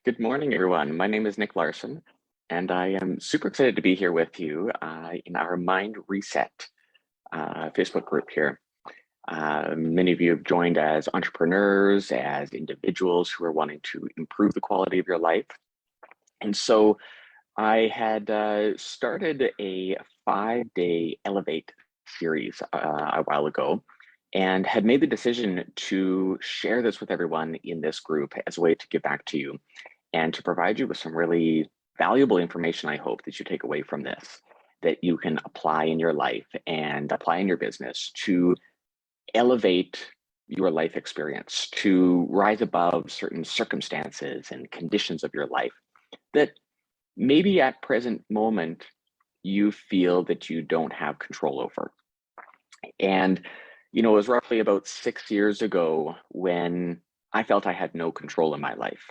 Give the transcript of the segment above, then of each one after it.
Good morning, everyone. My name is Nick Larson, and I am super excited to be here with you in our Mind Reset Facebook group here. Many of you have joined as entrepreneurs, as individuals who are wanting to improve the quality of your life. And so I had started a 5-day Elevate series a while ago and had made the decision to share this with everyone in this group as a way to give back to you and to provide you with some really valuable information. I hope that you take away from this, that you can apply in your life and apply in your business to elevate your life experience, to rise above certain circumstances and conditions of your life that maybe at present moment you feel that you don't have control over. And it was roughly about 6 years ago when I felt I had no control in my life.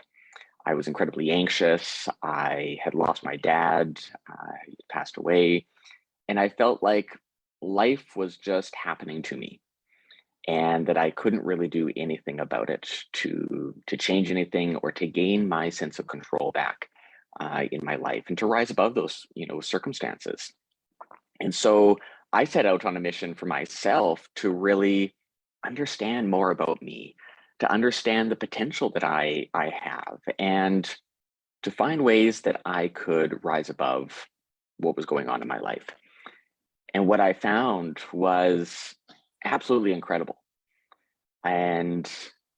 I was incredibly anxious. I had lost my dad. He passed away. And I felt like life was just happening to me and that I couldn't really do anything about it to change anything or to gain my sense of control back in my life and to rise above those, circumstances. And so I set out on a mission for myself to really understand more about me, to understand the potential that I have, and to find ways that I could rise above what was going on in my life. And what I found was absolutely incredible. And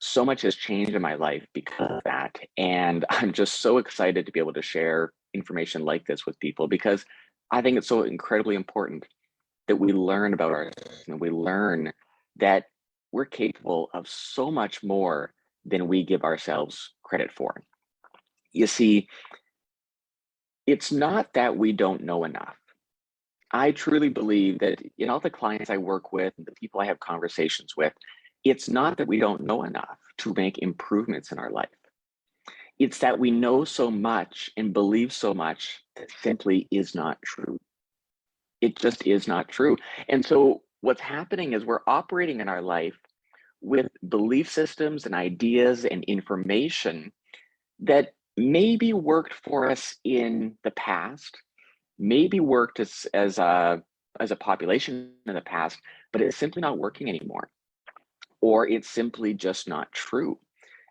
so much has changed in my life because of that. And I'm just so excited to be able to share information like this with people because I think it's so incredibly important that we learn about ourselves and we learn that we're capable of so much more than we give ourselves credit for. You see, it's not that we don't know enough. I truly believe that in all the clients I work with and the people I have conversations with, it's not that we don't know enough to make improvements in our life. It's that we know so much and believe so much that simply is not true. It just is not true. And so what's happening is we're operating in our life with belief systems and ideas and information that maybe worked for us in the past, maybe worked as a population in the past, but it's simply not working anymore. Or it's simply just not true.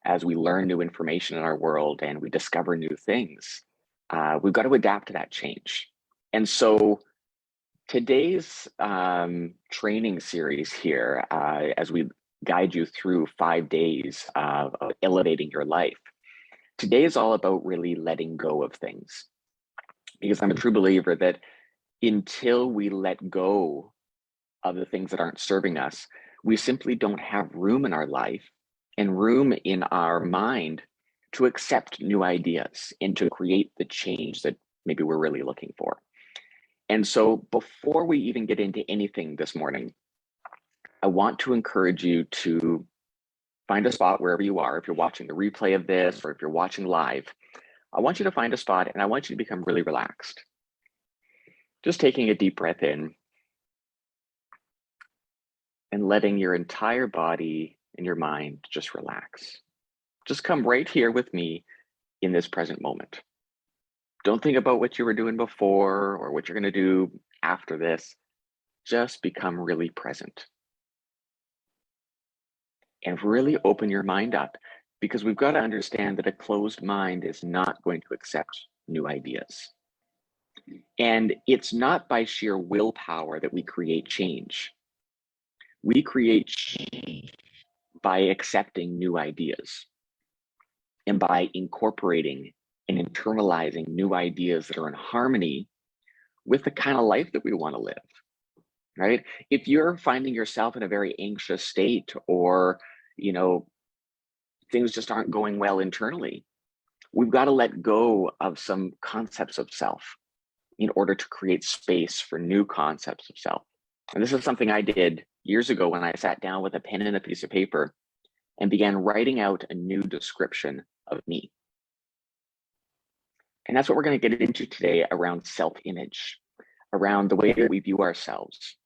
As we learn new information in our world and we discover new things, we've got to adapt to that change. And so today's training series here, as we guide you through 5 days of elevating your life, today is all about really letting go of things. Because I'm a true believer that until we let go of the things that aren't serving us, we simply don't have room in our life and room in our mind to accept new ideas and to create the change that maybe we're really looking for. And so before we even get into anything this morning, I want to encourage you to find a spot wherever you are. If you're watching the replay of this or if you're watching live, I want you to find a spot and I want you to become really relaxed. Just taking a deep breath in and letting your entire body and your mind just relax. Just come right here with me in this present moment. Don't think about what you were doing before or what you're going to do after this. Just become really present. And really open your mind up because we've got to understand that a closed mind is not going to accept new ideas. And it's not by sheer willpower that we create change. We create change by accepting new ideas and by incorporating and internalizing new ideas that are in harmony with the kind of life that we want to live, right? If you're finding yourself in a very anxious state or, things just aren't going well internally, we've got to let go of some concepts of self in order to create space for new concepts of self. And this is something I did years ago when I sat down with a pen and a piece of paper and began writing out a new description of me. And that's what we're going to get into today around self-image, around the way that we view ourselves,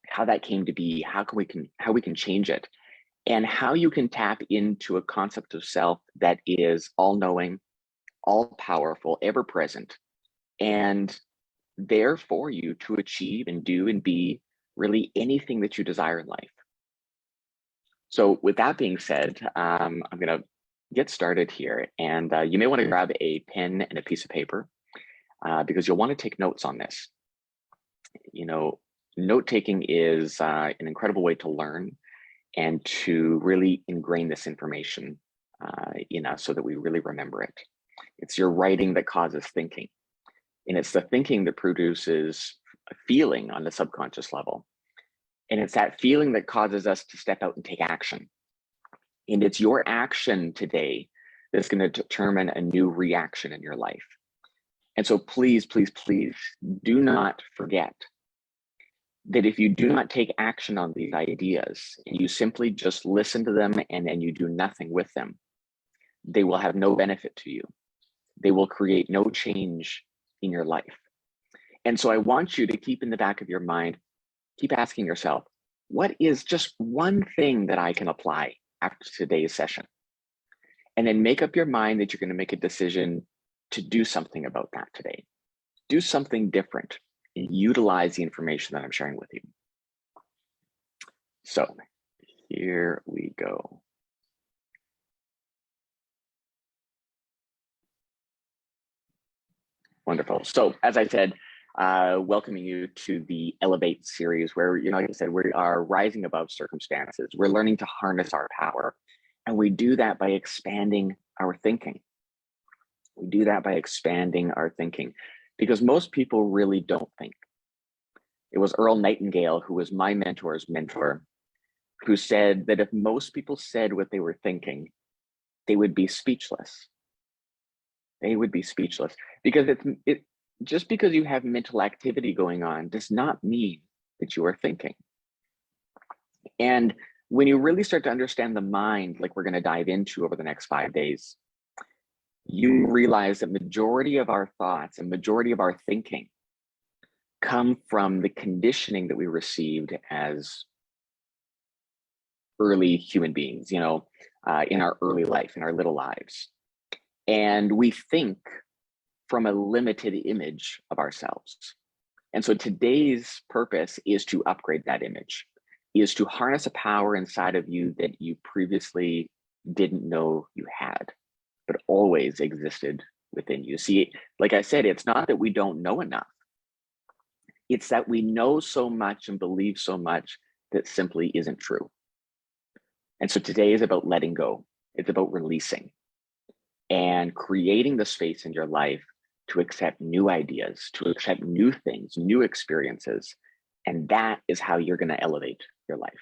how that came to be, how we can change it, and how you can tap into a concept of self that is all-knowing, all-powerful, ever-present, and there for you to achieve and do and be really anything that you desire in life. So with that being said, I'm going to get started here, and you may want to grab a pen and a piece of paper because you'll want to take notes on this. You know, note-taking is an incredible way to learn and to really ingrain this information in us so that we really remember it. It's your writing that causes thinking, and it's the thinking that produces a feeling on the subconscious level. And it's that feeling that causes us to step out and take action. And it's your action today that's going to determine a new reaction in your life. And so please, please, please do not forget that if you do not take action on these ideas, and you simply just listen to them and then you do nothing with them, they will have no benefit to you. They will create no change in your life. And so I want you to keep in the back of your mind, keep asking yourself, what is just one thing that I can apply after today's session? And then make up your mind that you're going to make a decision to do something about that today. Do something different and utilize the information that I'm sharing with you. So here we go. Wonderful. So as I said, welcoming you to the Elevate series where, like I said, we are rising above circumstances. We're learning to harness our power. And we do that by expanding our thinking. We do that by expanding our thinking because most people really don't think. It was Earl Nightingale, who was my mentor's mentor, who said that if most people said what they were thinking, they would be speechless. They would be speechless because just because you have mental activity going on does not mean that you are thinking. And when you really start to understand the mind, like we're going to dive into over the next 5 days, you realize that majority of our thoughts and majority of our thinking come from the conditioning that we received as early human beings, in our early life, in our little lives. And we think from a limited image of ourselves. And so today's purpose is to upgrade that image, is to harness a power inside of you that you previously didn't know you had, but always existed within you. See, like I said, it's not that we don't know enough. It's that we know so much and believe so much that simply isn't true. And so today is about letting go. It's about releasing and creating the space in your life to accept new ideas, to accept new things, new experiences. And that is how you're going to elevate your life.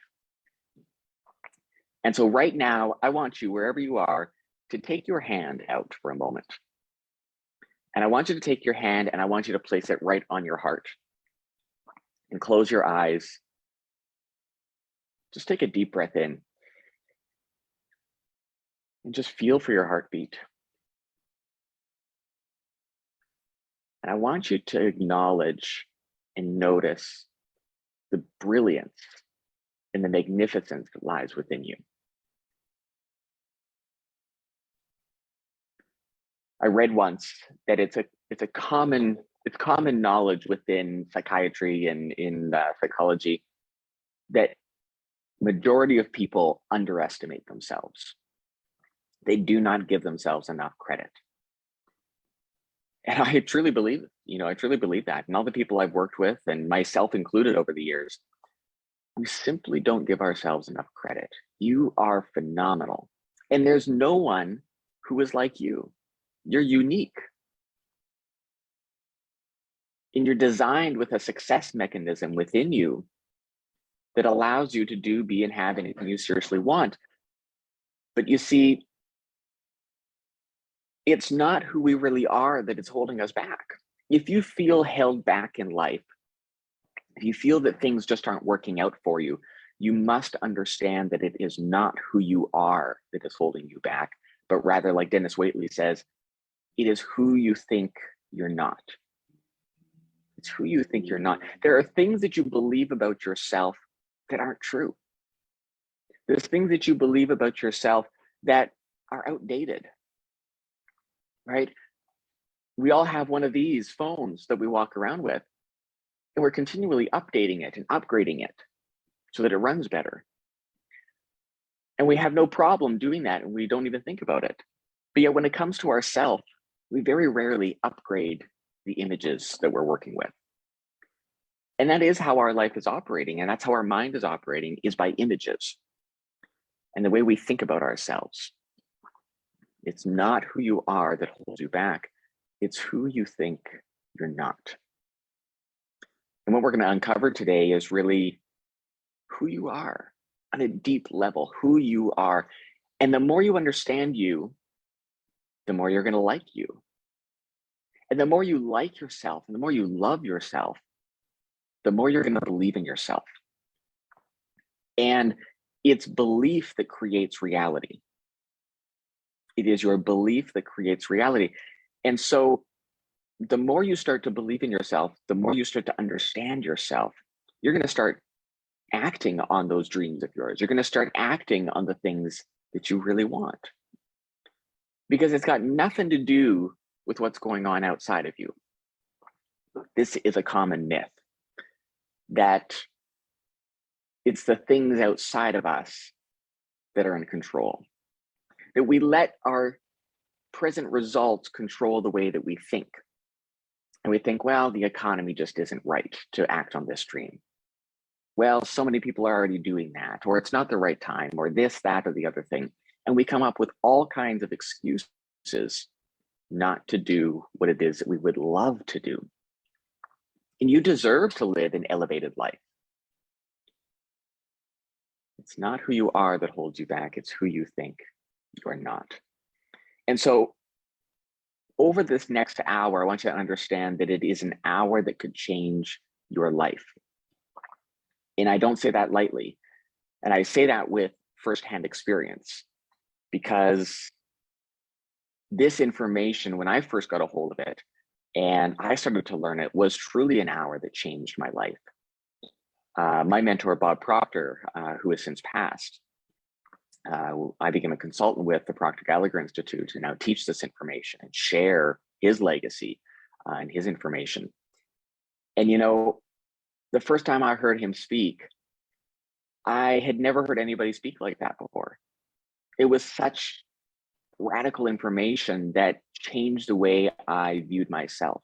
And so right now, I want you, wherever you are, to take your hand out for a moment. And I want you to take your hand and I want you to place it right on your heart. And close your eyes. Just take a deep breath in. And just feel for your heartbeat. And I want you to acknowledge and notice the brilliance and the magnificence that lies within you. I read once that it's common knowledge within psychiatry and in psychology that majority of people underestimate themselves. They do not give themselves enough credit. And I truly believe it. I truly believe that. And all the people I've worked with, and myself included over the years, we simply don't give ourselves enough credit. You are phenomenal. And there's no one who is like you. You're unique. And you're designed with a success mechanism within you that allows you to do, be, and have anything you seriously want. But you see, it's not who we really are that is holding us back. If you feel held back in life, if you feel that things just aren't working out for you, you must understand that it is not who you are that is holding you back, but rather, like Dennis Waitley says, it is who you think you're not. It's who you think you're not. There are things that you believe about yourself that aren't true. There's things that you believe about yourself that are outdated, right? We all have one of these phones that we walk around with, and we're continually updating it and upgrading it so that it runs better. And we have no problem doing that, and we don't even think about it. But yet when it comes to ourself, we very rarely upgrade the images that we're working with. And that is how our life is operating, and that's how our mind is operating, is by images and the way we think about ourselves. It's not who you are that holds you back. It's who you think you're not. And what we're going to uncover today is really who you are on a deep level, who you are. And the more you understand you, the more you're going to like you. And the more you like yourself and the more you love yourself, the more you're going to believe in yourself. And it's belief that creates reality. It is your belief that creates reality. And so the more you start to believe in yourself, the more you start to understand yourself, you're going to start acting on those dreams of yours. You're going to start acting on the things that you really want. Because it's got nothing to do with what's going on outside of you. This is a common myth that it's the things outside of us that are in control. That we let our present results control the way that we think. And we think, well, the economy just isn't right to act on this dream. Well, so many people are already doing that, or it's not the right time, or this, that, or the other thing. And we come up with all kinds of excuses not to do what it is that we would love to do. And you deserve to live an elevated life. It's not who you are that holds you back, it's who you think you are not. And so over this next hour, I want you to understand that it is an hour that could change your life. And I don't say that lightly. And I say that with firsthand experience, because this information, when I first got a hold of it and I started to learn it, was truly an hour that changed my life. My mentor, Bob Proctor, who has since passed, I became a consultant with the Proctor Gallagher Institute to now teach this information and share his legacy and his information. And you know, the first time I heard him speak, I had never heard anybody speak like that before. It was such radical information that changed the way I viewed myself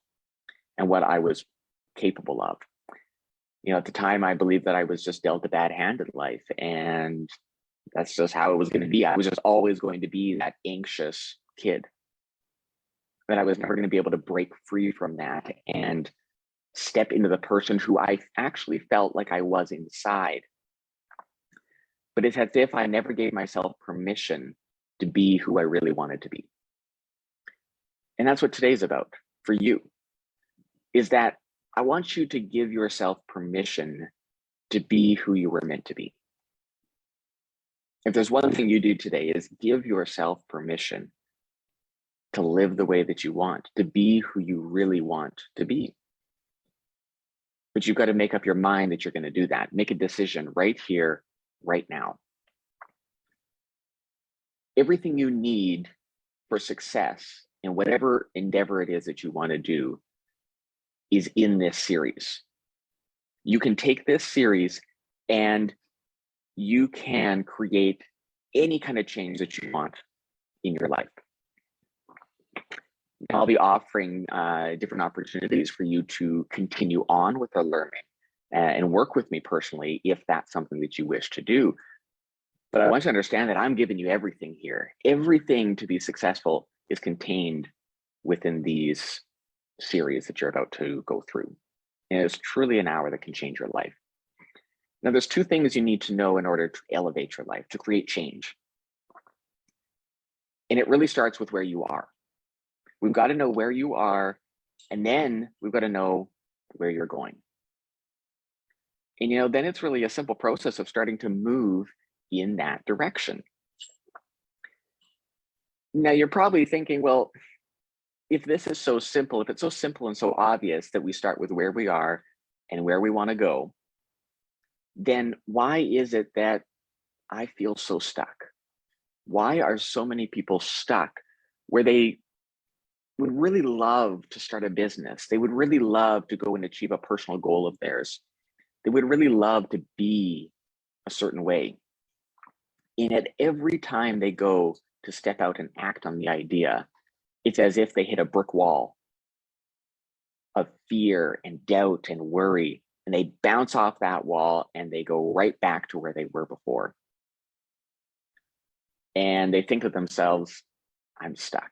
and what I was capable of. You know, at the time, I believed that I was just dealt a bad hand in life, and that's just how it was going to be. I was just always going to be that anxious kid, that I was never going to be able to break free from that and step into the person who I actually felt like I was inside. But it's as if I never gave myself permission to be who I really wanted to be. And that's what today's about for you, is that I want you to give yourself permission to be who you were meant to be. If there's one thing you do today, is give yourself permission to live the way that you want, to be who you really want to be. But you've got to make up your mind that you're going to do that. Make a decision right here, right now. Everything you need for success in whatever endeavor it is that you want to do is in this series. You can take this series and you can create any kind of change that you want in your life. I'll be offering different opportunities for you to continue on with the learning and work with me personally if that's something that you wish to do. But I want you to understand that I'm giving you everything here. Everything to be successful is contained within these series that you're about to go through. And it's truly an hour that can change your life. Now, there's two things you need to know in order to elevate your life, to create change. And it really starts with where you are. We've got to know where you are, and then we've got to know where you're going. And you know, then it's really a simple process of starting to move in that direction. Now, you're probably thinking, well, if this is so simple, if it's so simple and so obvious that we start with where we are and where we want to go, then why is it that I feel so stuck. Why are so many people stuck where they would really love to start a business? They would really love to go and achieve a personal goal of theirs. They would really love to be a certain way. And at every time they go to step out and act on the idea, it's as if they hit a brick wall of fear and doubt and worry, and they bounce off that wall and they go right back to where they were before. And they think of themselves, I'm stuck.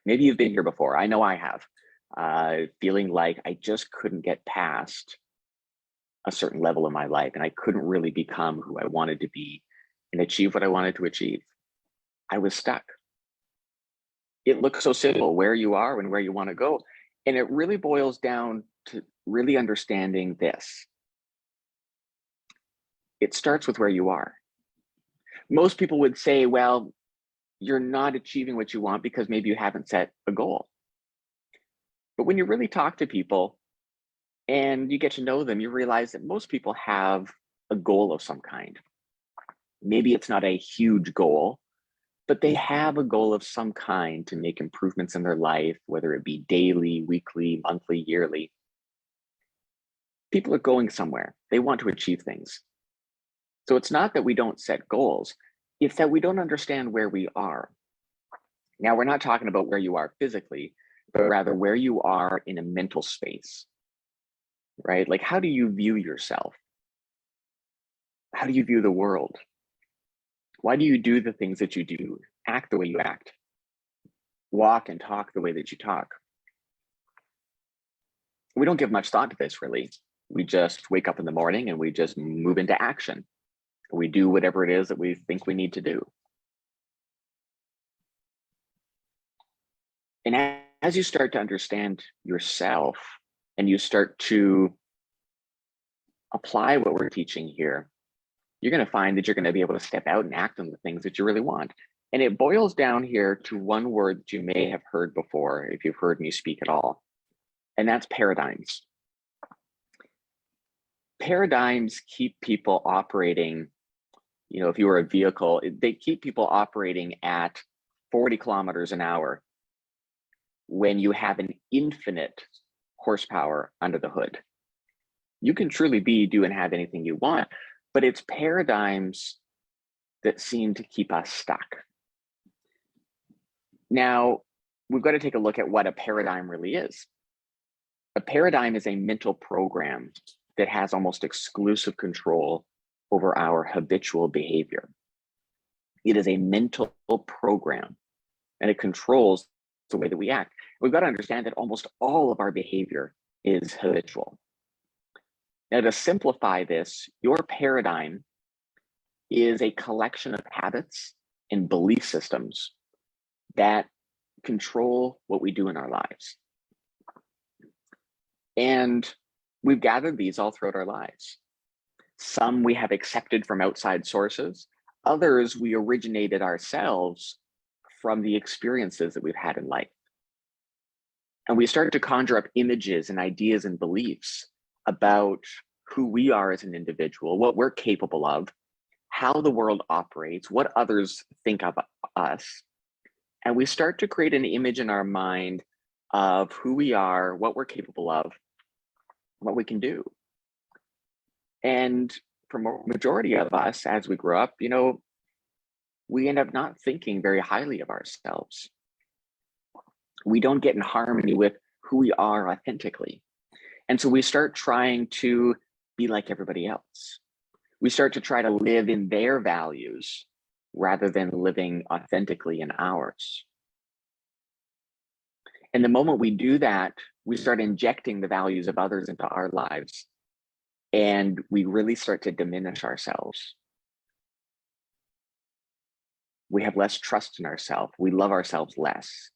Maybe you've been here before. I know I have, feeling like I just couldn't get past a certain level of my life, and I couldn't really become who I wanted to be and achieve what I wanted to achieve. I was stuck. It looks so simple, where you are and where you want to go. And it really boils down to really understanding this. It starts with where you are. Most people would say, well, you're not achieving what you want because maybe you haven't set a goal. But when you really talk to people and you get to know them, you realize that most people have a goal of some kind. Maybe it's not a huge goal, but they have a goal of some kind to make improvements in their life, whether it be daily, weekly, monthly, yearly. People are going somewhere. They want to achieve things. So it's not that we don't set goals, it's that we don't understand where we are. Now, we're not talking about where you are physically, but rather where you are in a mental space, right? Like, how do you view yourself? How do you view the world? Why do you do the things that you do? Act the way you act. Walk and talk the way that you talk. We don't give much thought to this, really. We just wake up in the morning and we just move into action. We do whatever it is that we think we need to do. And as you start to understand yourself and you start to apply what we're teaching here, you're going to find that you're going to be able to step out and act on the things that you really want. And it boils down here to one word that you may have heard before, if you've heard me speak at all, and that's paradigms. Paradigms keep people operating, if you were a vehicle, they keep people operating at 40 kilometers an hour when you have an infinite horsepower under the hood. You can truly do and have anything you want, but it's paradigms that seem to keep us stuck. Now, we've got to take a look at what a paradigm really is. A paradigm is a mental program that has almost exclusive control over our habitual behavior. It is a mental program, and it controls the way that we act. We've got to understand that almost all of our behavior is habitual. Now, to simplify this, your paradigm is a collection of habits and belief systems that control what we do in our lives. And we've gathered these all throughout our lives. Some we have accepted from outside sources. Others we originated ourselves from the experiences that we've had in life. And we start to conjure up images and ideas and beliefs about who we are as an individual, what we're capable of, how the world operates, what others think of us. And we start to create an image in our mind of who we are, what we're capable of, what we can do. And for the majority of us, as we grow up, we end up not thinking very highly of ourselves. We don't get in harmony with who we are authentically. And so we start trying to be like everybody else. We start to try to live in their values rather than living authentically in ours. And the moment we do that, we start injecting the values of others into our lives, and we really start to diminish ourselves. We have less trust in ourselves. We love ourselves less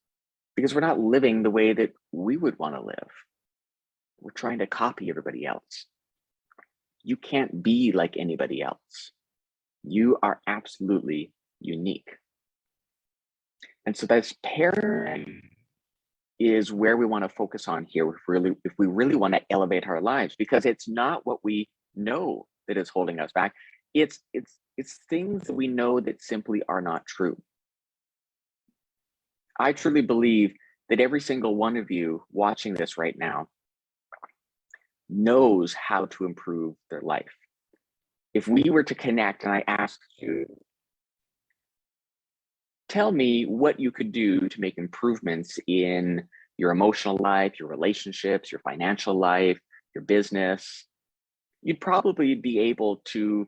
because we're not living the way that we would want to live. We're trying to copy everybody else. You can't be like anybody else. You are absolutely unique. And so this paradigm is where we want to focus on here if we really want to elevate our lives, because it's not what we know that is holding us back. It's It's things that we know that simply are not true. I truly believe that every single one of you watching this right now knows how to improve their life. If we were to connect and I asked you, tell me what you could do to make improvements in your emotional life, your relationships, your financial life, your business, you'd probably be able to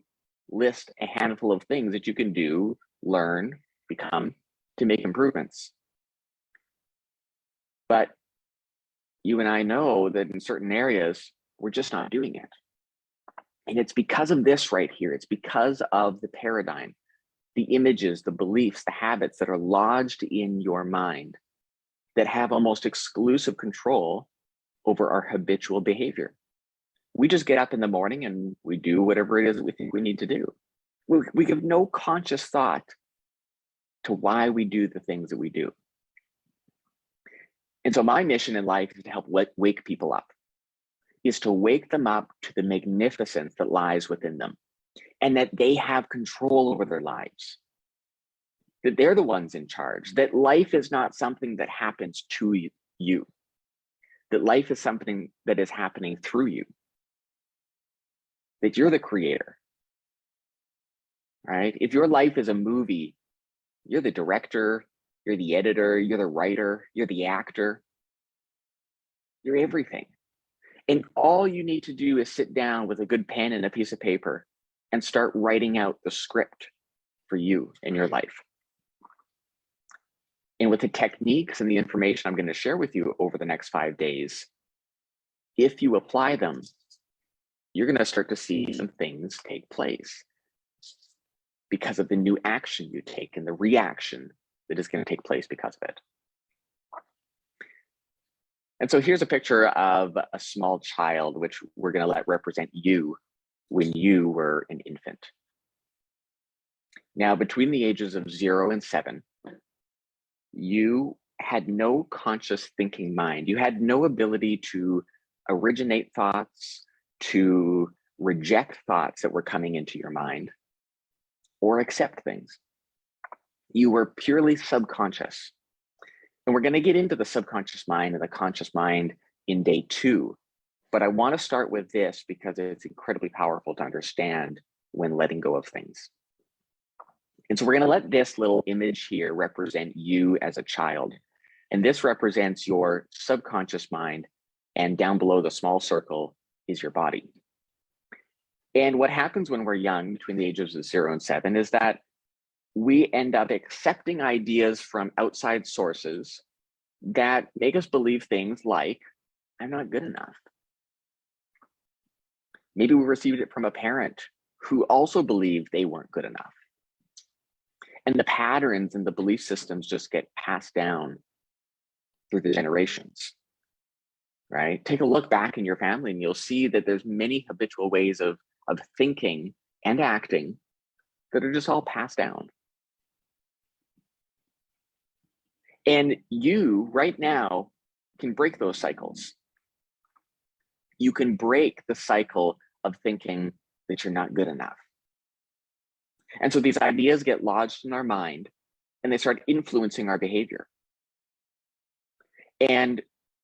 list a handful of things that you can do, learn, become to make improvements. But you and I know that in certain areas, we're just not doing it. And it's because of this right here. It's because of the paradigm, the images, the beliefs, the habits that are lodged in your mind that have almost exclusive control over our habitual behavior. We just get up in the morning and we do whatever it is that we think we need to do. We give no conscious thought to why we do the things that we do. And so my mission in life is to help wake people up, is to wake them up to the magnificence that lies within them and that they have control over their lives, that they're the ones in charge, that life is not something that happens to you, that life is something that is happening through you, that you're the creator, right? If your life is a movie, you're the director, you're the editor, you're the writer, you're the actor, you're everything. And all you need to do is sit down with a good pen and a piece of paper and start writing out the script for you in your life. And with the techniques and the information I'm going to share with you over the next 5 days, if you apply them, you're going to start to see some things take place because of the new action you take and the reaction that is going to take place because of it. And so here's a picture of a small child, which we're going to let represent you when you were an infant. Now, between the ages of 0 and 7, you had no conscious thinking mind. You had no ability to originate thoughts, to reject thoughts that were coming into your mind, or accept things. You were purely subconscious. And we're going to get into the subconscious mind and the conscious mind in day 2. But I want to start with this because it's incredibly powerful to understand when letting go of things. And so we're going to let this little image here represent you as a child. And this represents your subconscious mind. And down below the small circle is your body. And what happens when we're young, between the ages of 0 and 7, is that we end up accepting ideas from outside sources that make us believe things like, I'm not good enough. Maybe we received it from a parent who also believed they weren't good enough. And the patterns and the belief systems just get passed down through the generations, right? Take a look back in your family and you'll see that there's many habitual ways of thinking and acting that are just all passed down. And you right now can break those cycles. You can break the cycle of thinking that you're not good enough. And so these ideas get lodged in our mind and they start influencing our behavior. And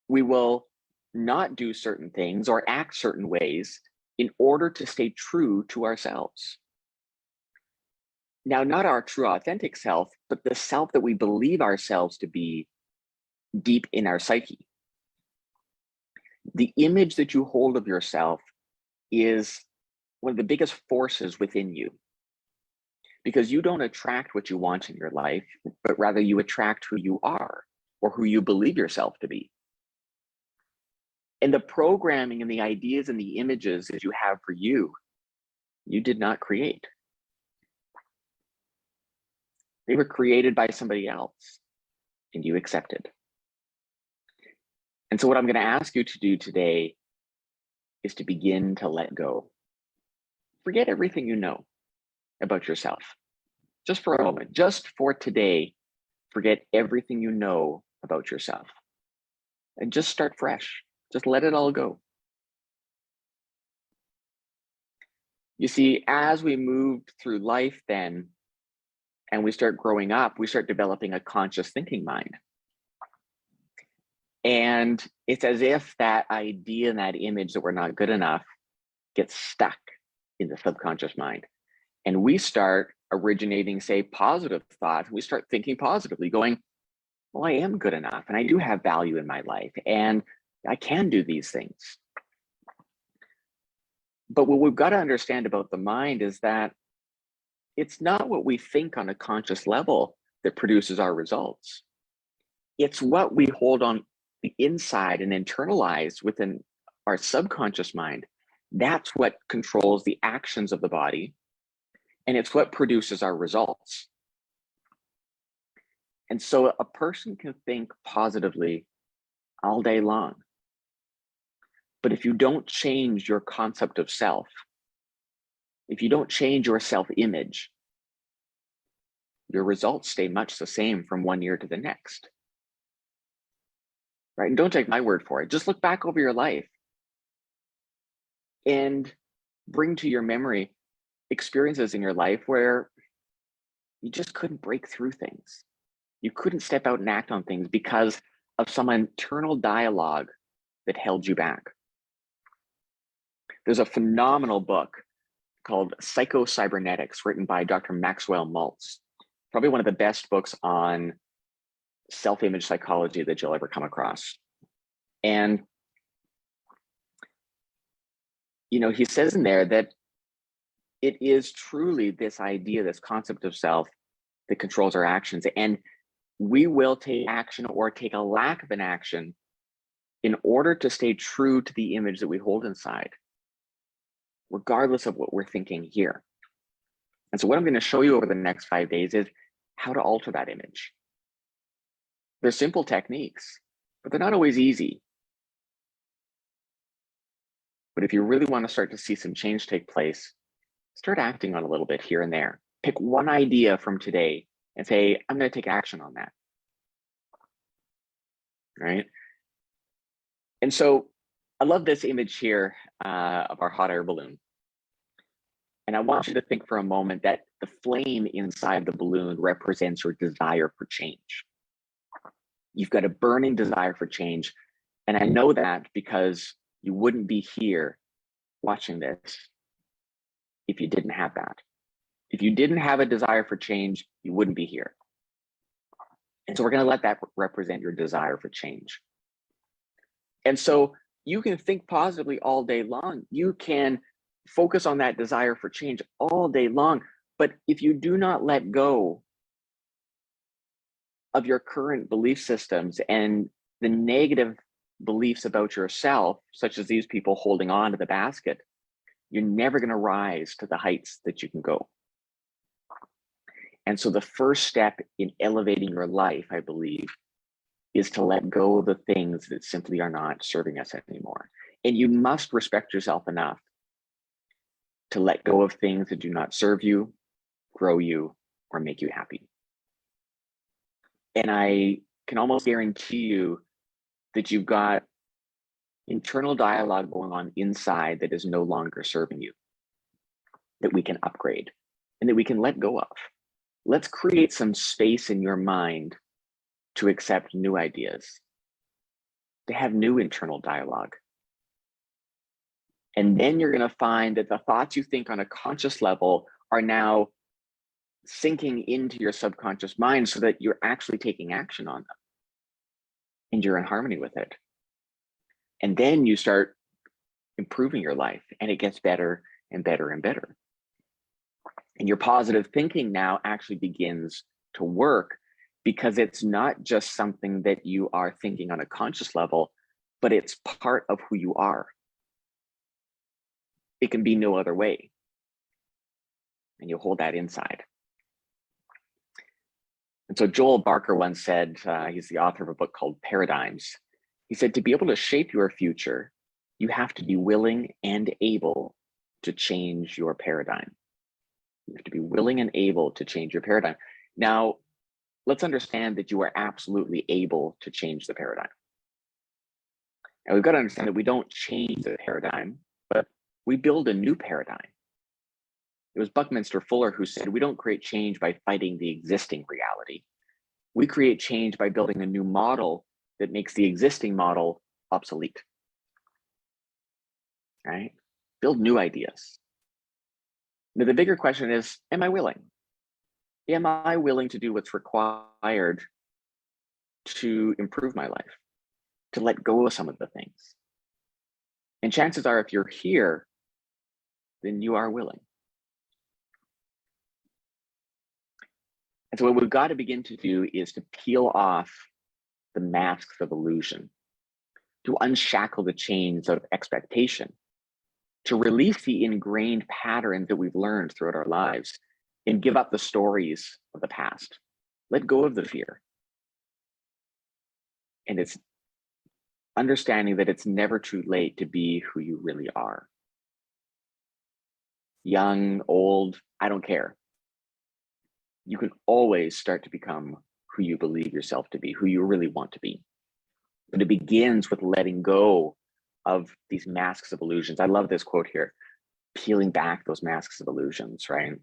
we will not do certain things or act certain ways in order to stay true to ourselves. Now, not our true authentic self, but the self that we believe ourselves to be deep in our psyche. The image that you hold of yourself is one of the biggest forces within you, because you don't attract what you want in your life, but rather you attract who you are or who you believe yourself to be. And the programming and the ideas and the images that you have for you, you did not create. They were created by somebody else and you accepted. And so what I'm going to ask you to do today is to begin to let go. Forget everything you know about yourself. Just for a moment, just for today, forget everything you know about yourself. And just start fresh. Just let it all go. You see, as we move through life then, and we start growing up, we start developing a conscious thinking mind. And it's as if that idea and that image that we're not good enough gets stuck in the subconscious mind. And we start originating, say, positive thoughts. We start thinking positively, going, well, I am good enough and I do have value in my life and I can do these things. But what we've got to understand about the mind is that it's not what we think on a conscious level that produces our results. It's what we hold on the inside and internalize within our subconscious mind. That's what controls the actions of the body, and it's what produces our results. And so a person can think positively all day long. But if you don't change your concept of self, if you don't change your self-image, your results stay much the same from one year to the next. Right? And don't take my word for it. Just look back over your life and bring to your memory experiences in your life where you just couldn't break through things. You couldn't step out and act on things because of some internal dialogue that held you back. There's a phenomenal book called Psycho-Cybernetics written by Dr. Maxwell Maltz. Probably one of the best books on self-image psychology that you'll ever come across. And, you know, he says in there that it is truly this idea, this concept of self that controls our actions. And we will take action or take a lack of an action in order to stay true to the image that we hold inside, regardless of what we're thinking here. And so what I'm going to show you over the next 5 days is how to alter that image. They're simple techniques, but they're not always easy. But if you really want to start to see some change take place, start acting on a little bit here and there. Pick one idea from today and say, I'm going to take action on that. Right? And so I love this image here of our hot air balloon. And I want you to think for a moment that the flame inside the balloon represents your desire for change. You've got a burning desire for change. And I know that because you wouldn't be here watching this if you didn't have that. If you didn't have a desire for change, you wouldn't be here. And so we're going to let that represent your desire for change. And so you can think positively all day long. You can focus on that desire for change all day long. But if you do not let go of your current belief systems and the negative beliefs about yourself, such as these people holding on to the basket, you're never going to rise to the heights that you can go. And so the first step in elevating your life, I believe, is to let go of the things that simply are not serving us anymore. And you must respect yourself enough to let go of things that do not serve you, grow you, or make you happy. And I can almost guarantee you that you've got internal dialogue going on inside that is no longer serving you, that we can upgrade and that we can let go of. Let's create some space in your mind to accept new ideas, to have new internal dialogue. And then you're going to find that the thoughts you think on a conscious level are now sinking into your subconscious mind so that you're actually taking action on them and you're in harmony with it. And then you start improving your life and it gets better and better and better. And your positive thinking now actually begins to work because it's not just something that you are thinking on a conscious level, but it's part of who you are. It can be no other way. And you hold that inside. And so Joel Barker once said, he's the author of a book called Paradigms. He said, to be able to shape your future, you have to be willing and able to change your paradigm. You have to be willing and able to change your paradigm. Now, let's understand that you are absolutely able to change the paradigm. And we've got to understand that we don't change the paradigm, but we build a new paradigm. It was Buckminster Fuller who said, we don't create change by fighting the existing reality. We create change by building a new model that makes the existing model obsolete, right? Build new ideas. Now, the bigger question is, am I willing? Am I willing to do what's required to improve my life, to let go of some of the things? And chances are, if you're here, then you are willing. And so what we've got to begin to do is to peel off the masks of illusion, to unshackle the chains of expectation, to release the ingrained patterns that we've learned throughout our lives, and give up the stories of the past. Let go of the fear. And it's understanding that it's never too late to be who you really are. Young, old, I don't care. You can always start to become who you believe yourself to be, who you really want to be. But it begins with letting go of these masks of illusions. I love this quote here, peeling back those masks of illusions, right?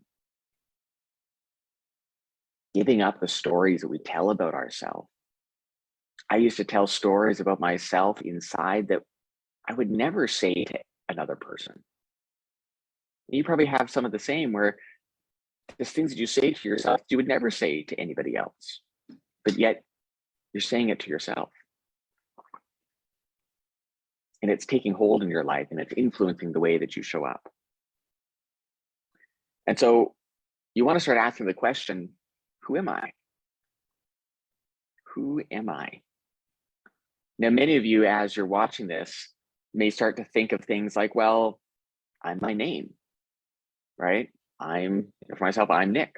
Giving up the stories that we tell about ourselves. I used to tell stories about myself inside that I would never say to another person. You probably have some of the same, where there's things that you say to yourself you would never say to anybody else, but yet you're saying it to yourself. And it's taking hold in your life, and it's influencing the way that you show up. And so you want to start asking the question, who am I? Who am I? Now, many of you, as you're watching this, may start to think of things like, well, I'm my name, right? For myself, I'm Nick.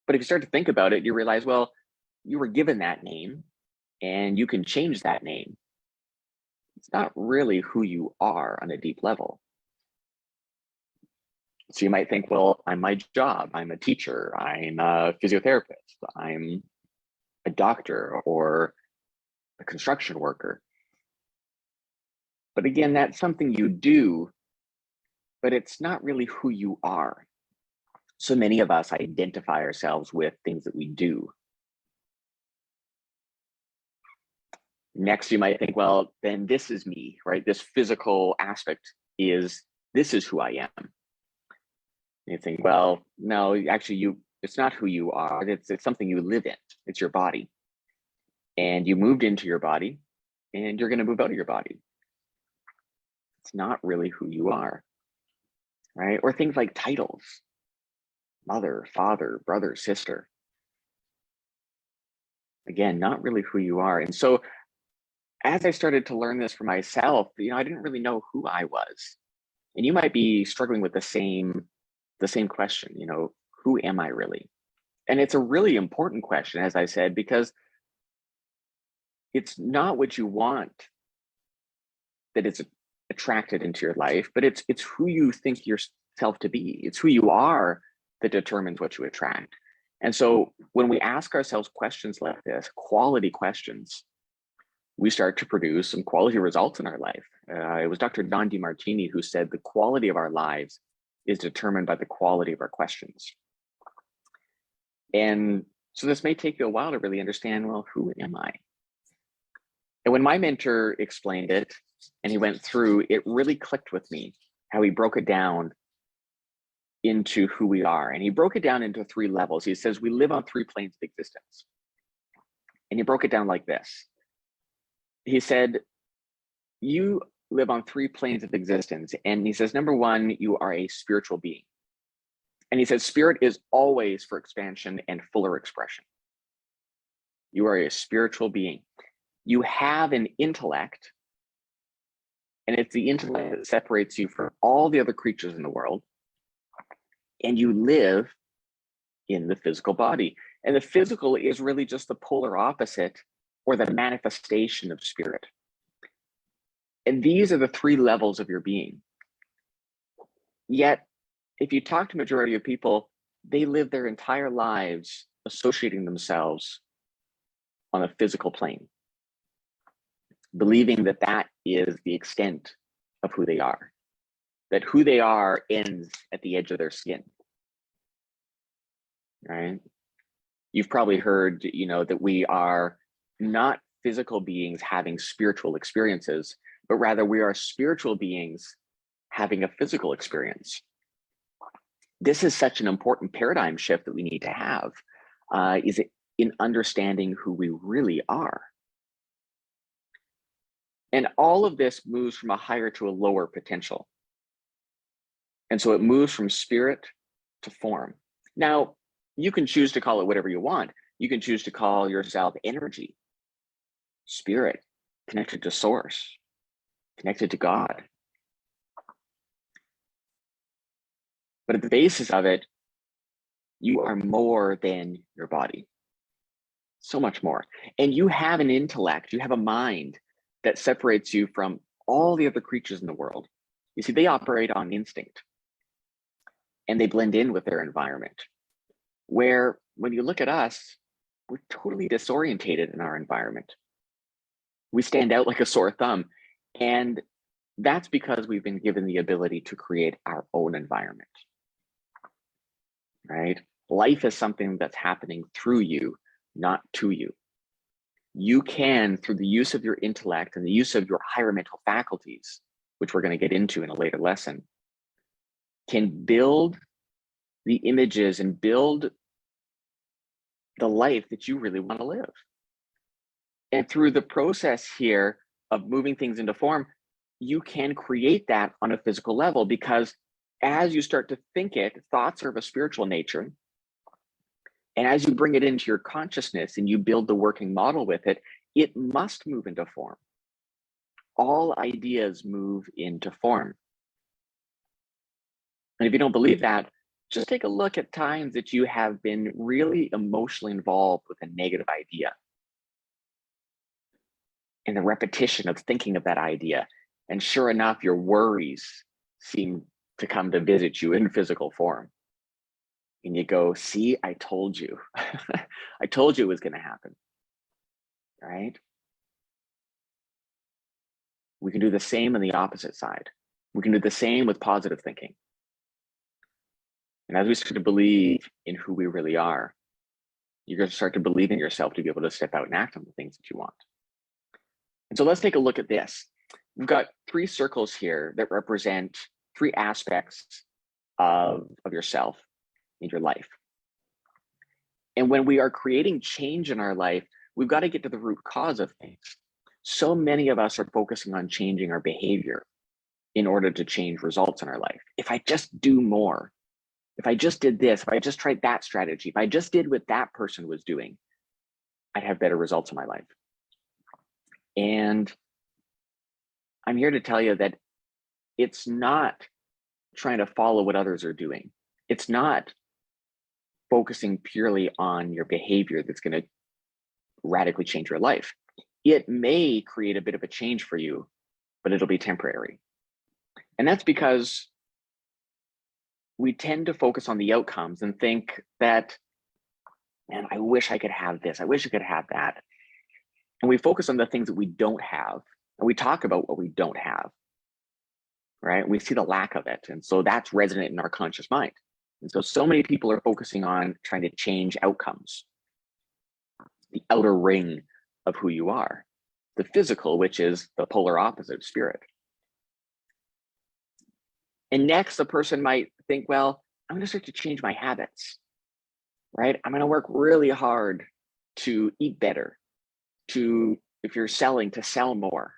But if you start to think about it, you realize, well, you were given that name and you can change that name. It's not really who you are on a deep level. So you might think, well, I'm my job. I'm a teacher. I'm a physiotherapist. I'm a doctor or a construction worker. But again, that's something you do, but it's not really who you are. So many of us identify ourselves with things that we do. Next, you might think, well, then this is me, right? This physical aspect this is who I am. And you think, well, no, actually, it's not who you are. It's something you live in. It's your body. And you moved into your body, and you're going to move out of your body. It's not really who you are, right? Or things like titles, mother, father, brother, sister. Again, not really who you are. And so as I started to learn this for myself, I didn't really know who I was. And you might be struggling with the same question, who am I really? And it's a really important question, as I said, because it's not what you want that is attracted into your life, but it's who you think yourself to be. It's who you are that determines what you attract. And so when we ask ourselves questions like this, quality questions, we start to produce some quality results in our life. It was Dr. Don DeMartini who said the quality of our lives is determined by the quality of our questions. And so this may take you a while to really understand, well, who am I? And when my mentor explained it and he went through, it really clicked with me how he broke it down into who we are. And he broke it down into 3 levels. He says, we live on 3 planes of existence. And he broke it down like this. He said, you live on 3 planes of existence. And he says, number 1, you are a spiritual being. And he says, spirit is always for expansion and fuller expression. You are a spiritual being. You have an intellect, and it's the intellect that separates you from all the other creatures in the world. And you live in the physical body. And the physical is really just the polar opposite or the manifestation of spirit. And these are the 3 levels of your being. Yet, if you talk to majority of people, they live their entire lives associating themselves on a physical plane, believing that that is the extent of who they are. that who they are ends at the edge of their skin, right? You've probably heard, that we are not physical beings having spiritual experiences, but rather we are spiritual beings having a physical experience. This is such an important paradigm shift that we need to have, is it in understanding who we really are. And all of this moves from a higher to a lower potential. And so it moves from spirit to form. Now, you can choose to call it whatever you want. You can choose to call yourself energy, spirit, connected to source, connected to God. But at the basis of it, you are more than your body. So much more. And you have an intellect, you have a mind that separates you from all the other creatures in the world. You see, they operate on instinct and they blend in with their environment. Where when you look at us, we're totally disorientated in our environment. We stand out like a sore thumb. And that's because we've been given the ability to create our own environment, right? Life is something that's happening through you, not to you. You can, through the use of your intellect and the use of your higher mental faculties, which we're going to get into in a later lesson, can build the images and build the life that you really want to live. And through the process here of moving things into form, you can create that on a physical level, because as you start to think it, thoughts are of a spiritual nature. And as you bring it into your consciousness and you build the working model with it, it must move into form. All ideas move into form. And if you don't believe that, just take a look at times that you have been really emotionally involved with a negative idea and the repetition of thinking of that idea. And sure enough, your worries seem to come to visit you in physical form. And you go, see, I told you. I told you it was going to happen, right? We can do the same on the opposite side. We can do the same with positive thinking. And as we start to believe in who we really are, you're going to start to believe in yourself to be able to step out and act on the things that you want. And so let's take a look at this. We've got 3 circles here that represent 3 aspects of yourself in your life. And when we are creating change in our life, we've got to get to the root cause of things. So many of us are focusing on changing our behavior in order to change results in our life. If I just do more, if I just did this, if I just tried that strategy, if I just did what that person was doing, I'd have better results in my life. And I'm here to tell you that it's not trying to follow what others are doing. It's not focusing purely on your behavior that's going to radically change your life. It may create a bit of a change for you, but it'll be temporary. And that's because we tend to focus on the outcomes and think that, man, I wish I could have this. I wish I could have that. And we focus on the things that we don't have. And we talk about what we don't have, right? We see the lack of it. And so that's resonant in our conscious mind. And so many people are focusing on trying to change outcomes, the outer ring of who you are, the physical, which is the polar opposite of spirit. And next, the person might think, well, I'm going to start to change my habits, right? I'm going to work really hard to eat better, to, if you're selling, to sell more,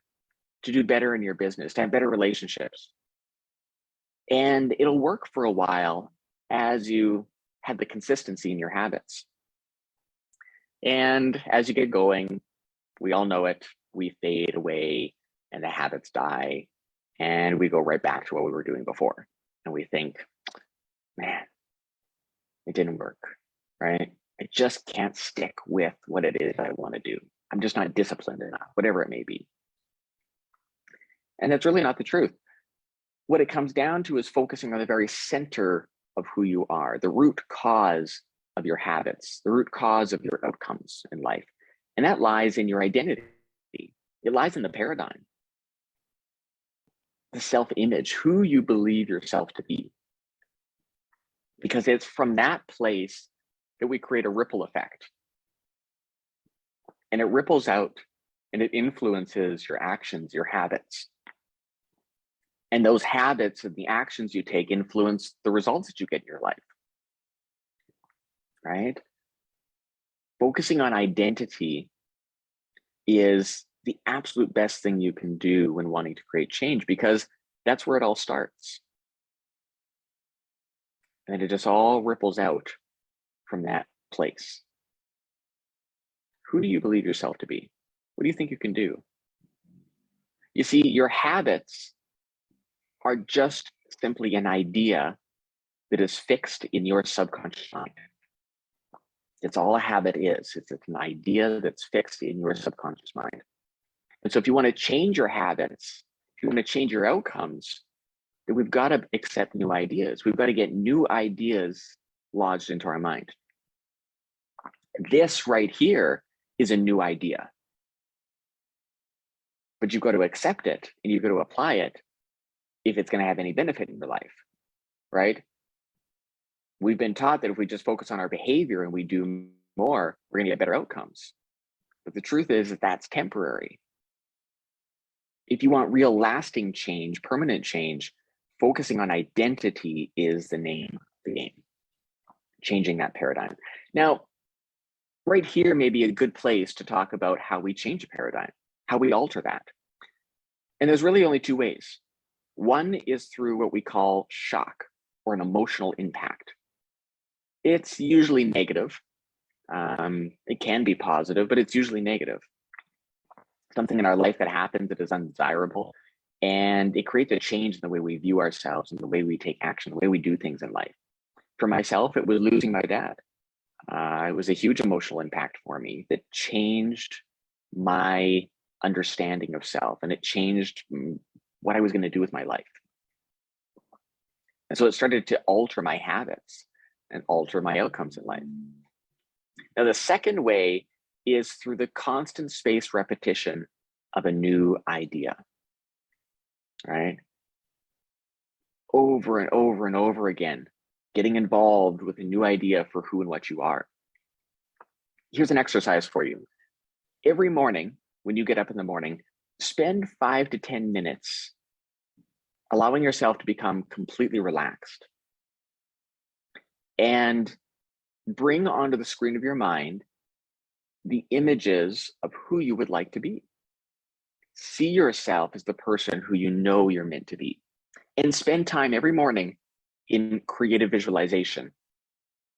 to do better in your business, to have better relationships. And it'll work for a while as you have the consistency in your habits. And as you get going, we all know it, we fade away and the habits die and we go right back to what we were doing before. And we think, man, it didn't work, right? I just can't stick with what it is I want to do. I'm just not disciplined enough, whatever it may be. And that's really not the truth. What it comes down to is focusing on the very center of who you are, the root cause of your habits, the root cause of your outcomes in life. And that lies in your identity. It lies in the paradigm. the self-image, who you believe yourself to be. Because it's from that place that we create a ripple effect. And it ripples out and it influences your actions, your habits. And those habits and the actions you take influence the results that you get in your life, right? Focusing on identity is the absolute best thing you can do when wanting to create change, because that's where it all starts. And it just all ripples out from that place. Who do you believe yourself to be? What do you think you can do? You see, your habits are just simply an idea that is fixed in your subconscious mind. It's all a habit is. It's an idea that's fixed in your subconscious mind. And so if you want to change your habits, if you want to change your outcomes, then we've got to accept new ideas. We've got to get new ideas lodged into our mind. This right here is a new idea. But you've got to accept it and you've got to apply it if it's going to have any benefit in your life, right? We've been taught that if we just focus on our behavior and we do more, we're going to get better outcomes. But the truth is that that's temporary. If you want real lasting change, permanent change, focusing on identity is the name of the game. Changing that paradigm. Now, right here may be a good place to talk about how we change a paradigm, how we alter that. And there's really only two ways. One is through what we call shock or an emotional impact. It's usually negative. It can be positive, but it's usually negative. Something in our life that happens that is undesirable, and it creates a change in the way we view ourselves and the way we take action, the way we do things in life. For myself, it was losing my dad. It was a huge emotional impact for me that changed my understanding of self, and it changed what I was going to do with my life. And so it started to alter my habits and alter my outcomes in life. Now, the second way is through the constant spaced repetition of a new idea, right? Over and over and over again, getting involved with a new idea for who and what you are. Here's an exercise for you. Every morning, when you get up in the morning, spend 5 to 10 minutes allowing yourself to become completely relaxed and bring onto the screen of your mind the images of who you would like to be. See yourself as the person who you know you're meant to be, and spend time every morning in creative visualization,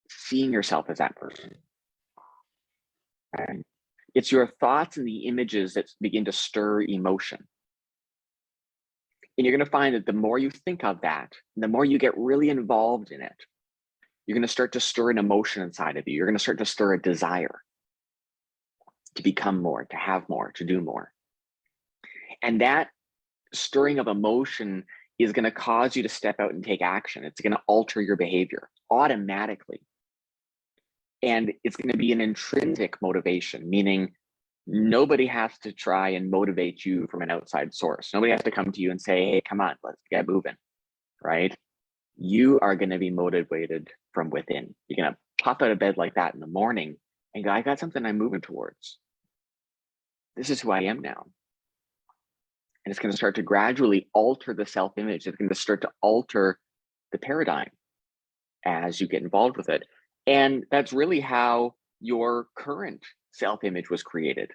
seeing yourself as that person. Right? It's your thoughts and the images that begin to stir emotion. And you're going to find that the more you think of that, the more you get really involved in it, you're going to start to stir an emotion inside of you. You're going to start to stir a desire to become more, to have more, to do more. And that stirring of emotion is going to cause you to step out and take action. It's going to alter your behavior automatically. And it's going to be an intrinsic motivation, meaning nobody has to try and motivate you from an outside source. Nobody has to come to you and say, hey, come on, let's get moving, right? You are going to be motivated from within. You're going to pop out of bed like that in the morning and go, I got something I'm moving towards. This is who I am now. And it's going to start to gradually alter the self-image. It's going to start to alter the paradigm as you get involved with it. And that's really how your current self-image was created.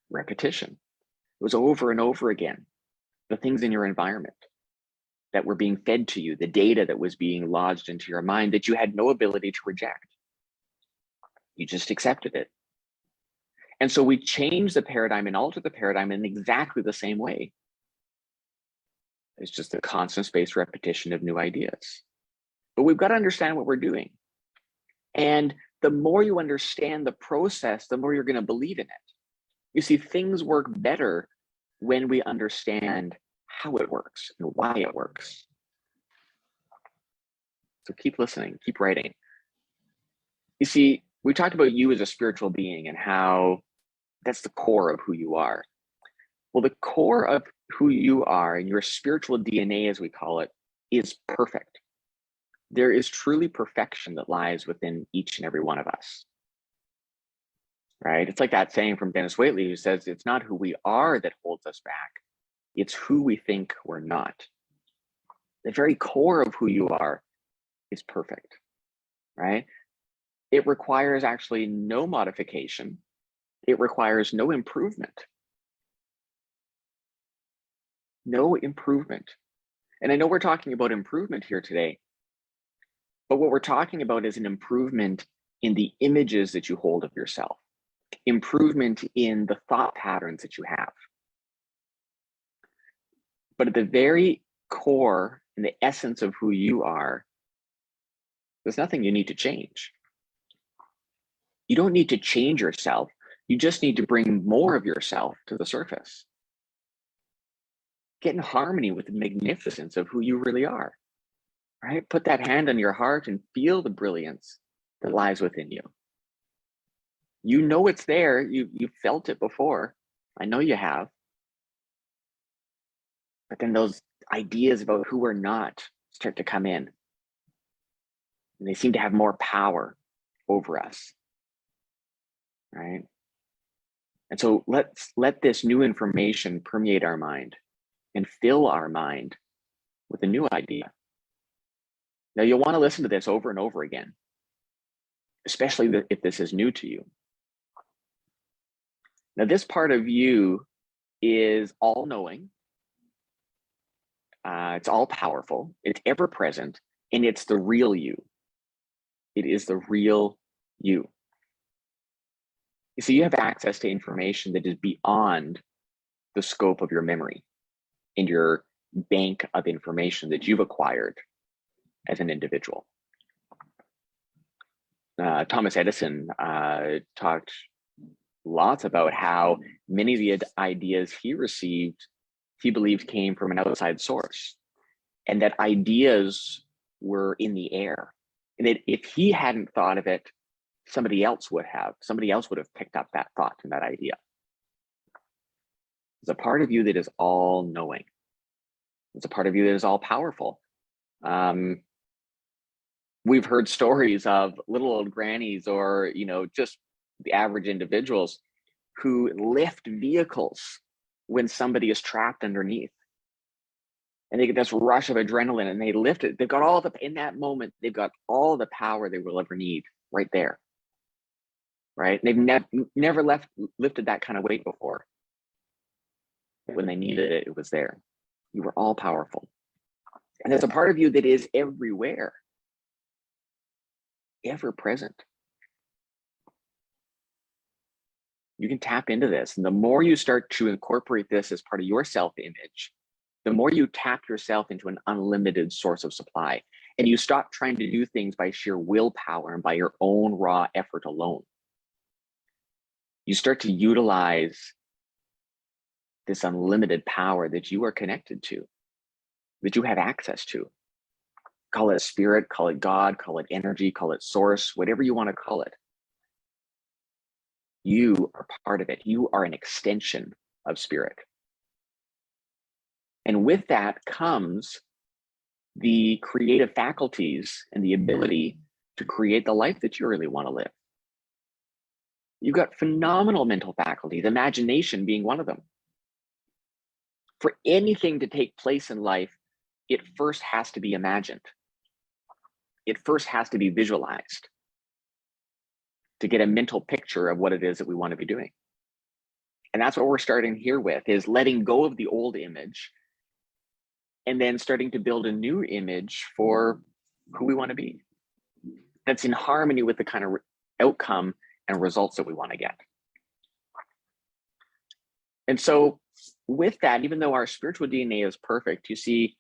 Repetition. It was over and over again. The things in your environment that were being fed to you, the data that was being lodged into your mind that you had no ability to reject. You just accepted it. And so we change the paradigm and alter the paradigm in exactly the same way. It's just a constant spaced repetition of new ideas. But we've got to understand what we're doing. And the more you understand the process, the more you're going to believe in it. You see, things work better when we understand how it works and why it works. So keep listening, keep writing. You see, we talked about you as a spiritual being and how that's the core of who you are. Well, the core of who you are and your spiritual DNA, as we call it, is perfect. There is truly perfection that lies within each and every one of us, right? It's like that saying from Dennis Waitley, who says, it's not who we are that holds us back, it's who we think we're not. The very core of who you are is perfect, right? It requires actually no modification. It requires no improvement. No improvement. And I know we're talking about improvement here today, but what we're talking about is an improvement in the images that you hold of yourself, improvement in the thought patterns that you have. But at the very core and the essence of who you are, there's nothing you need to change. You don't need to change yourself. You just need to bring more of yourself to the surface. Get in harmony with the magnificence of who you really are, right? Put that hand on your heart and feel the brilliance that lies within you. You know it's there. You've felt it before. I know you have. But then those ideas about who we're not start to come in. And they seem to have more power over us, right? And so let's let this new information permeate our mind and fill our mind with a new idea. Now, you'll want to listen to this over and over again, especially if this is new to you. Now, this part of you is all-knowing. It's all-powerful. It's ever-present, and it's the real you. It is the real you. So you have access to information that is beyond the scope of your memory and your bank of information that you've acquired as an individual. Thomas Edison talked lots about how many of the ideas he received, he believed came from an outside source, and that ideas were in the air. And that if he hadn't thought of it, somebody else would have. Somebody else would have picked up that thought and that idea. There's a part of you that is all-knowing. There's a part of you that is all-powerful. We've heard stories of little old grannies or, just the average individuals who lift vehicles when somebody is trapped underneath. And they get this rush of adrenaline and they lift it. They've got in that moment, they've got all the power they will ever need right there. Right? They've never lifted that kind of weight before. When they needed it, it was there. You were all powerful. And there's a part of you that is everywhere, ever present. You can tap into this. And the more you start to incorporate this as part of your self-image, the more you tap yourself into an unlimited source of supply. And you stop trying to do things by sheer willpower and by your own raw effort alone. You start to utilize this unlimited power that you are connected to, that you have access to. Call it spirit, call it God, call it energy, call it source, whatever you want to call it. You are part of it. You are an extension of spirit. And with that comes the creative faculties and the ability to create the life that you really want to live. You've got phenomenal mental faculties, imagination being one of them. For anything to take place in life, it first has to be imagined. It first has to be visualized to get a mental picture of what it is that we want to be doing. And that's what we're starting here with, is letting go of the old image and then starting to build a new image for who we want to be. That's in harmony with the kind of outcome and results that we want to get. And so with that, even though our spiritual DNA is perfect, you see,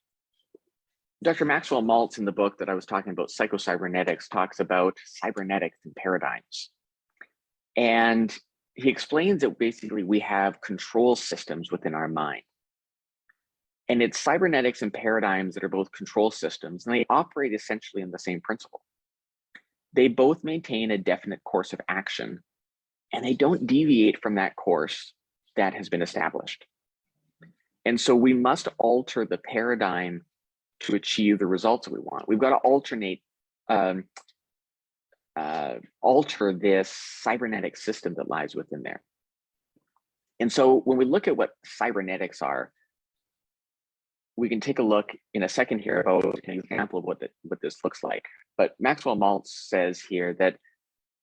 Dr. Maxwell Maltz in the book that I was talking about, Psycho-Cybernetics, talks about cybernetics and paradigms. And he explains that basically we have control systems within our mind. And it's cybernetics and paradigms that are both control systems, and they operate essentially in the same principle. They both maintain a definite course of action, and they don't deviate from that course that has been established. And so we must alter the paradigm to achieve the results that we want. We've got to alter this cybernetic system that lies within there. And so when we look at what cybernetics are, we can take a look in a second here about an example of what this looks like. But Maxwell Maltz says here that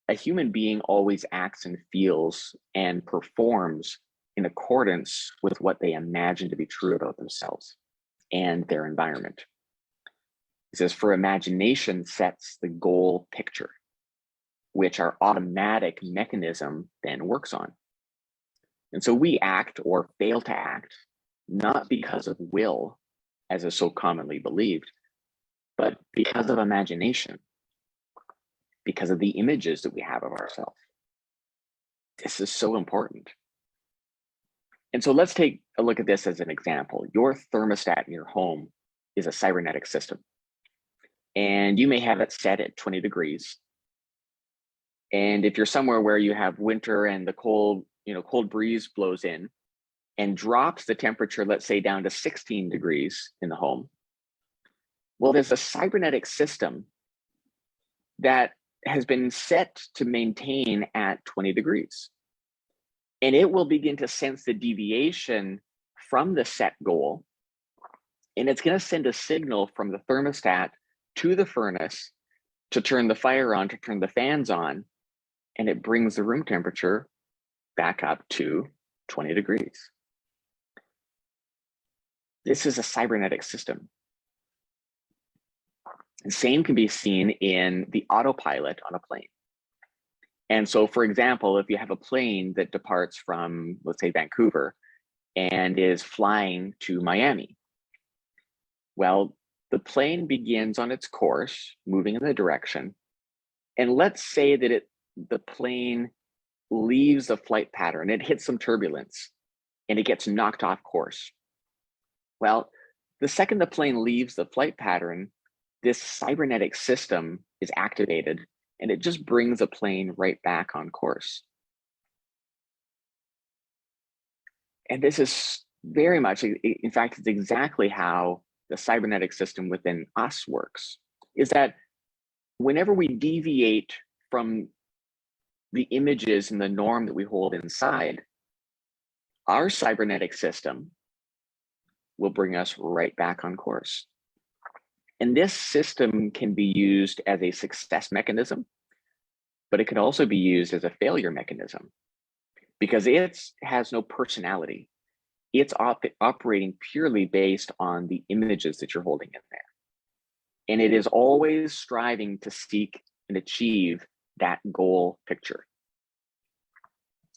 a human being always acts and feels and performs in accordance with what they imagine to be true about themselves and their environment. He says, for imagination sets the goal picture, which our automatic mechanism then works on. And so we act or fail to act, not because of will, as is so commonly believed, but because of imagination, because of the images that we have of ourselves. This is so important. And so let's take a look at this as an example. Your thermostat in your home is a cybernetic system. And you may have it set at 20 degrees. And if you're somewhere where you have winter and the cold breeze blows in and drops the temperature, let's say down to 16 degrees in the home, well, there's a cybernetic system that has been set to maintain at 20 degrees. And it will begin to sense the deviation from the set goal. And it's going to send a signal from the thermostat to the furnace to turn the fire on, to turn the fans on. And it brings the room temperature back up to 20 degrees. This is a cybernetic system. The same can be seen in the autopilot on a plane. And so, for example, if you have a plane that departs from, let's say, Vancouver and is flying to Miami, well, the plane begins on its course, moving in the direction. And let's say that the plane leaves the flight pattern, it hits some turbulence, and it gets knocked off course. Well, the second the plane leaves the flight pattern, this cybernetic system is activated, and it just brings the plane right back on course. And this is very much, in fact, it's exactly how the cybernetic system within us works, is that whenever we deviate from the images and the norm that we hold inside, our cybernetic system will bring us right back on course. And this system can be used as a success mechanism, but it can also be used as a failure mechanism because it has no personality. It's operating purely based on the images that you're holding in there. And it is always striving to seek and achieve that goal picture,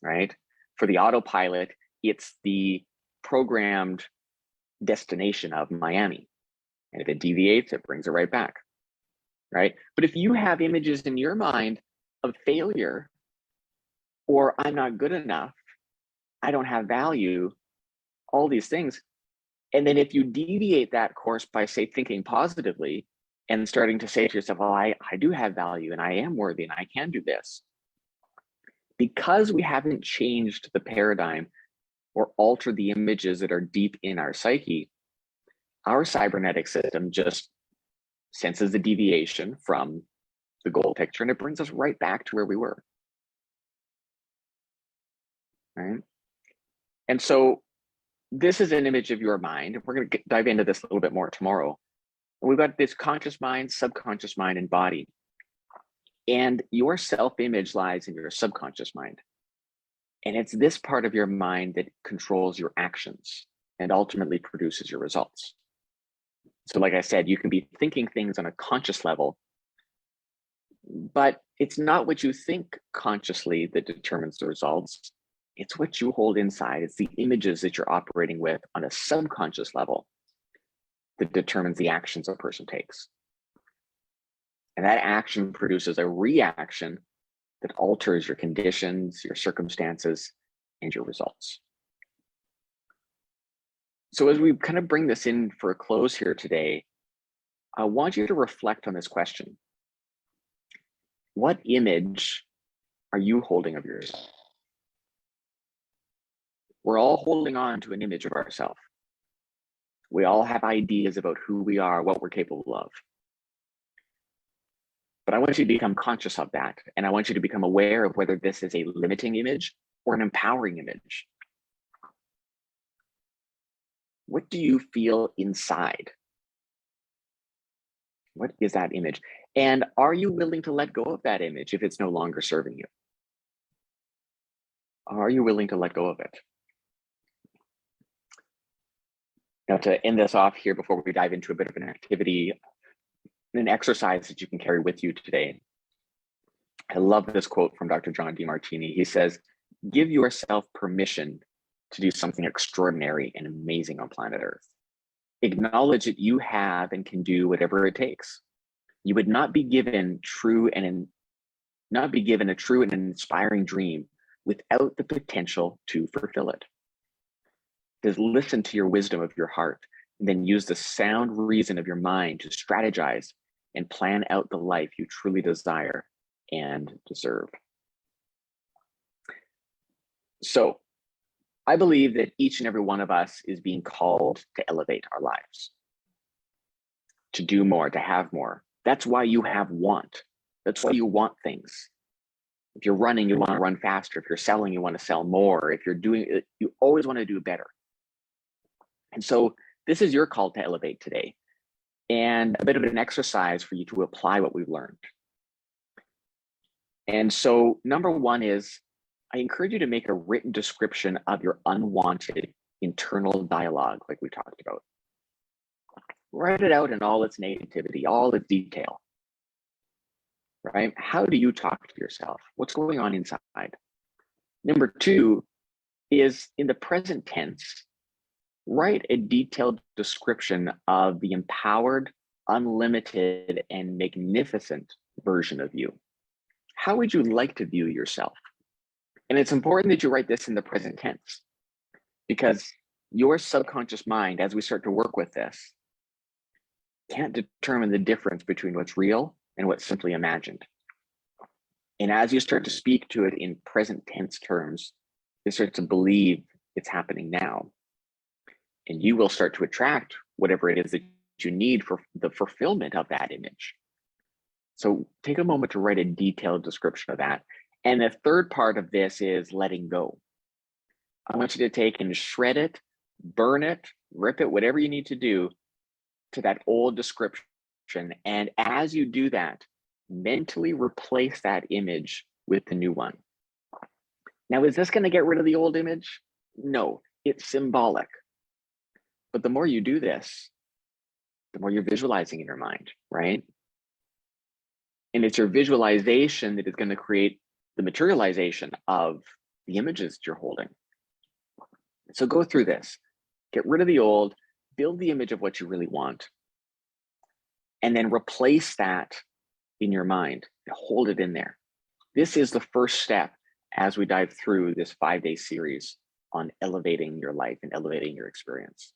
right? For the autopilot, it's the programmed destination of Miami. And if it deviates, it brings it right back, right? But if you have images in your mind of failure, or I'm not good enough, I don't have value, all these things, and then if you deviate that course by, say, thinking positively and starting to say to yourself, well, I do have value and I am worthy and I can do this, because we haven't changed the paradigm or altered the images that are deep in our psyche, our cybernetic system just senses the deviation from the goal picture and it brings us right back to where we were, right? And so this is an image of your mind. We're going to dive into this a little bit more tomorrow. And we've got this conscious mind, subconscious mind, and body. And your self-image lies in your subconscious mind. And it's this part of your mind that controls your actions and ultimately produces your results. So like I said, you can be thinking things on a conscious level, but it's not what you think consciously that determines the results. It's what you hold inside. It's the images that you're operating with on a subconscious level that determines the actions a person takes. And that action produces a reaction that alters your conditions, your circumstances, and your results. So as we kind of bring this in for a close here today, I want you to reflect on this question. What image are you holding of yourself? We're all holding on to an image of ourselves. We all have ideas about who we are, what we're capable of. But I want you to become conscious of that. And I want you to become aware of whether this is a limiting image or an empowering image. What do you feel inside? What is that image? And are you willing to let go of that image if it's no longer serving you? Are you willing to let go of it? Now, to end this off here before we dive into a bit of an activity, an exercise that you can carry with you today. I love this quote from Dr. John Demartini. He says, give yourself permission to do something extraordinary and amazing on planet Earth. Acknowledge that you have and can do whatever it takes. You would not be given a true and inspiring dream without the potential to fulfill it. Just listen to your wisdom of your heart, and then use the sound reason of your mind to strategize and plan out the life you truly desire and deserve. So I believe that each and every one of us is being called to elevate our lives, to do more, to have more. That's why you have want. That's why you want things. If you're running, you want to run faster. If you're selling, you want to sell more. If you're doing it, you always want to do better. And so this is your call to elevate today, and a bit of an exercise for you to apply what we've learned. And so number one is, I encourage you to make a written description of your unwanted internal dialogue, like we talked about. Write it out in all its negativity, all its detail, right? How do you talk to yourself? What's going on inside? Number two is, in the present tense, write a detailed description of the empowered, unlimited, and magnificent version of you. How would you like to view yourself? And it's important that you write this in the present tense, because your subconscious mind, as we start to work with this, can't determine the difference between what's real and what's simply imagined. And as you start to speak to it in present tense terms, you start to believe it's happening now. And you will start to attract whatever it is that you need for the fulfillment of that image. So take a moment to write a detailed description of that. And the third part of this is letting go. I want you to take and shred it, burn it, rip it, whatever you need to do to that old description. And as you do that, mentally replace that image with the new one. Now, is this going to get rid of the old image? No, it's symbolic. But the more you do this, the more you're visualizing in your mind, right? And it's your visualization that is going to create the materialization of the images that you're holding. So go through this, get rid of the old, build the image of what you really want, and then replace that in your mind, hold it in there. This is the first step as we dive through this 5-day series on elevating your life and elevating your experience.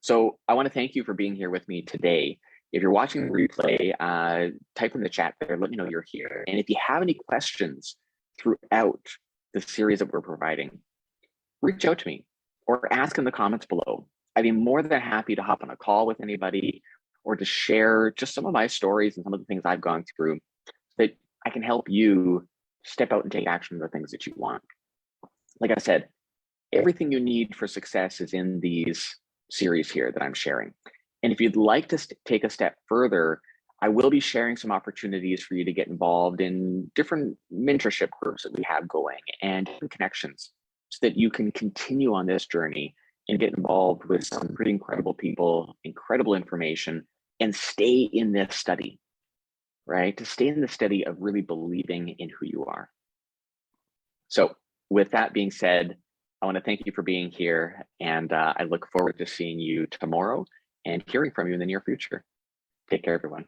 So I want to thank you for being here with me today. If you're watching the replay, type in the chat there, let me know you're here. And if you have any questions throughout the series that we're providing, reach out to me or ask in the comments below. I'd be more than happy to hop on a call with anybody or to share just some of my stories and some of the things I've gone through so that I can help you step out and take action on the things that you want. Like I said, everything you need for success is in these series here that I'm sharing. And if you'd like to take a step further, I will be sharing some opportunities for you to get involved in different mentorship groups that we have going and different connections so that you can continue on this journey and get involved with some pretty incredible people, incredible information, and stay in this study, right? To stay in the study of really believing in who you are. So with that being said, I want to thank you for being here, and I look forward to seeing you tomorrow and hearing from you in the near future. Take care, everyone.